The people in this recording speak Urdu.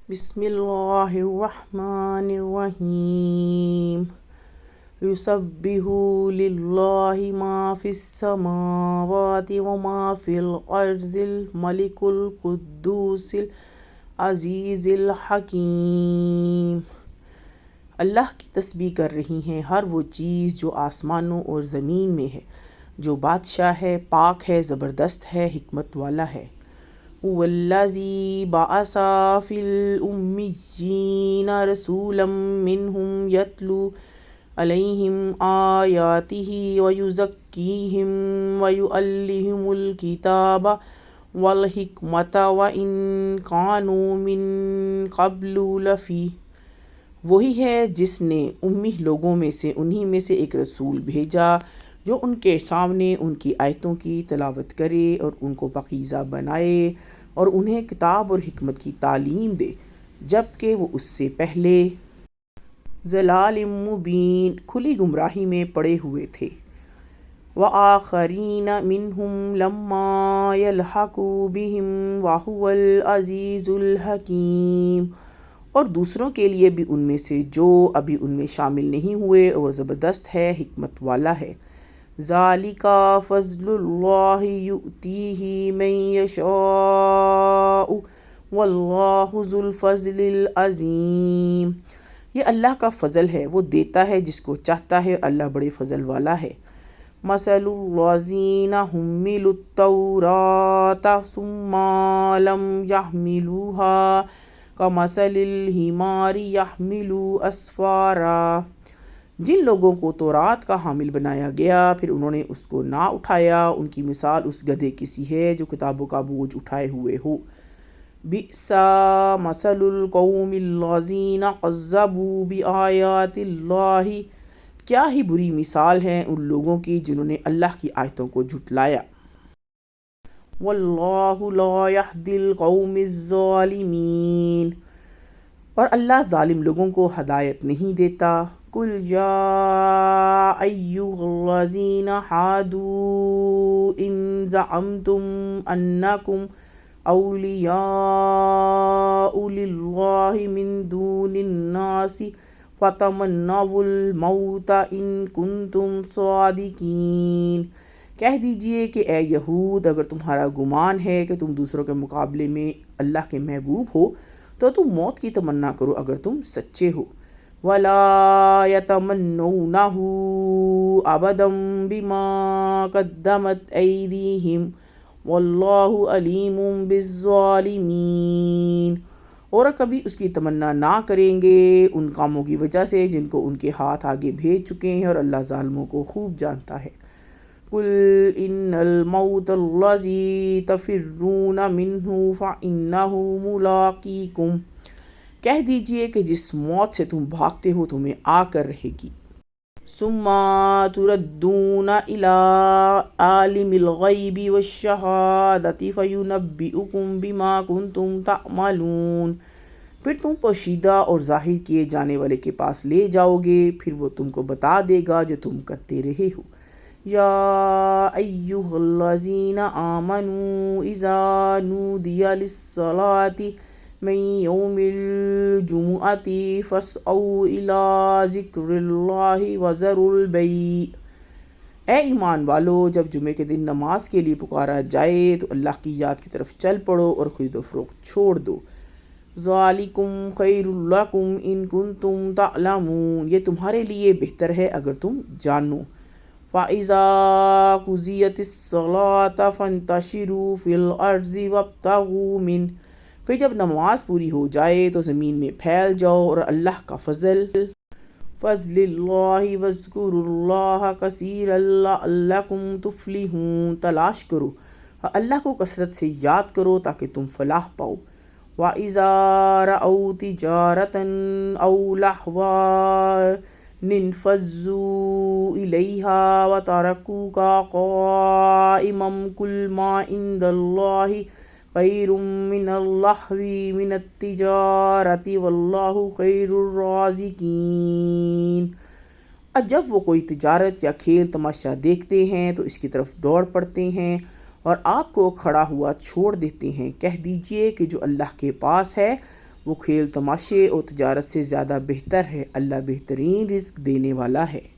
بسم اللہ الرحمن الرحیم یسبح للہ ما فی السماوات وما فی الارض الملک القدوس العزیز الحکیم۔ اللہ کی تسبیح کر رہی ہیں ہر وہ چیز جو آسمانوں اور زمین میں ہے، جو بادشاہ ہے، پاک ہے، زبردست ہے، حکمت والا ہے۔ هو الذی بعث فی الامیین رسولا منہم یتلو علیہم آیاتہ ویزکیہم ویعلمہم الکتاب والحکمۃ وإن کانوا من قبل لفی۔ وہی ہے جس نے امی لوگوں میں سے انہی میں سے ایک رسول بھیجا جو ان کے سامنے ان کی آیتوں کی تلاوت کرے اور ان کو پاکیزہ بنائے اور انہیں کتاب اور حکمت کی تعلیم دے، جبکہ وہ اس سے پہلے ضلال مبین کھلی گمراہی میں پڑے ہوئے تھے۔ وآخرین منہم لما یلحقوا بہم وہو العزیز الحکیم، اور دوسروں کے لیے بھی ان میں سے جو ابھی ان میں شامل نہیں ہوئے، اور زبردست ہے، حکمت والا ہے۔ ذالک فضل اللہ یؤتیہ من یشاء واللہ ذو الفضل العظیم۔ یہ اللہ کا فضل ہے، وہ دیتا ہے جس کو چاہتا ہے، اور اللہ بڑے فضل والا ہے۔ مثل الذین حملوا التوراۃ ثم لم یحملوها کمثل الحمار یحمل اسفارا۔ جن لوگوں کو تورات کا حامل بنایا گیا پھر انہوں نے اس کو نہ اٹھایا، ان کی مثال اس گدھے کی سی ہے جو کتابوں کا بوجھ اٹھائے ہوئے ہو۔ بئس مثل القوم الذین کذبوا بآیات اللہ، کیا ہی بری مثال ہے ان لوگوں کی جنہوں نے اللہ کی آیتوں کو جھٹلایا۔ واللہ لا یہدی القوم الظالمین، اور اللہ ظالم لوگوں کو ہدایت نہیں دیتا۔ قل یا ایھا الذین ھادوا ان زعمتم انکم اولیاء للہ من دون الناس فتمنوا الموت ان کنتم صادقین۔ کہہ دیجئے کہ اے یہود، اگر تمہارا گمان ہے کہ تم دوسروں کے مقابلے میں اللہ کے محبوب ہو تو تم موت کی تمنا کرو اگر تم سچے ہو۔ وَلَا يَتَمَنَّوْنَهُ أَبَدًا بِمَا قَدَّمَتْ أَيْدِيهِمْ وَاللَّهُ عَلِيمٌ بِالظَّالِمِينَ، اور کبھی اس کی تمنا نہ کریں گے ان کاموں کی وجہ سے جن کو ان کے ہاتھ آگے بھیج چکے ہیں، اور اللہ ظالموں کو خوب جانتا ہے۔ قُلْ إِنَّ الْمَوْتَ الَّذِي تَفِرُّونَ مِنْهُ فَإِنَّهُ مُلَاقِيكُمْ، کہہ دیجئے کہ جس موت سے تم بھاگتے ہو تمہیں آ کر رہے گی۔ ثُمَّ تُرَدُّونَ إِلَىٰ عَالِمِ الْغَيْبِ وَالشَّهَادَةِ فَيُنَبِّئُكُم بِمَا كُنتُمْ تَعْمَلُونَ، پھر تم پوشیدہ اور ظاہر کیے جانے والے کے پاس لے جاؤ گے، پھر وہ تم کو بتا دے گا جو تم کرتے رہے ہو۔ یا ایھا الذین آمنوا اذا نودی للصلاۃ من یوم الجمعۃ فاسعوا الی ذکر اللہ وذروا البیع۔ اے ایمان والو، جب جمعے کے دن نماز کے لیے پکارا جائے تو اللہ کی یاد کی طرف چل پڑو اور خرید و فروخت چھوڑ دو۔ ذالکم خیر لکم ان کنتم تعلمون، یہ تمہارے لیے بہتر ہے اگر تم جانو۔ فَإِذَا قُضِيَتِ الصَّلَاةُ فَانتَشِرُوا فِي الْأَرْضِ وَابْتَغُوا مِنْ، پھر جب نماز پوری ہو جائے تو زمین میں پھیل جاؤ اور اللہ کا فضل اللہ وَاذْكُرُوا اللَّهَ كَثِيرًا لَعَلَّكُمْ تُفْلِحُونَ، تلاش کرو اور اللہ کو کثرت سے یاد کرو تاکہ تم فلاح پاؤ۔ وَإِذَا رَأَوْا تِجَارَةً أَوْ لَهْوًا انفضوا إِلَيْهَا وَتَرَكُوكَ قَائِمًا قُلْ مَا عِندَ اللَّهِ خَيْرٌ مِّنَ اللَّهْوِ مِنَ التِّجَارَةِ وَاللَّهُ خَيْرُ الرَّازِقِينَ۔ اور جب وہ کوئی تجارت یا کھیل تماشا دیکھتے ہیں تو اس کی طرف دوڑ پڑتے ہیں اور آپ کو کھڑا ہوا چھوڑ دیتے ہیں۔ کہہ دیجئے کہ جو اللہ کے پاس ہے وہ کھیل تماشے اور تجارت سے زیادہ بہتر ہے۔ اللہ بہترین رزق دینے والا ہے۔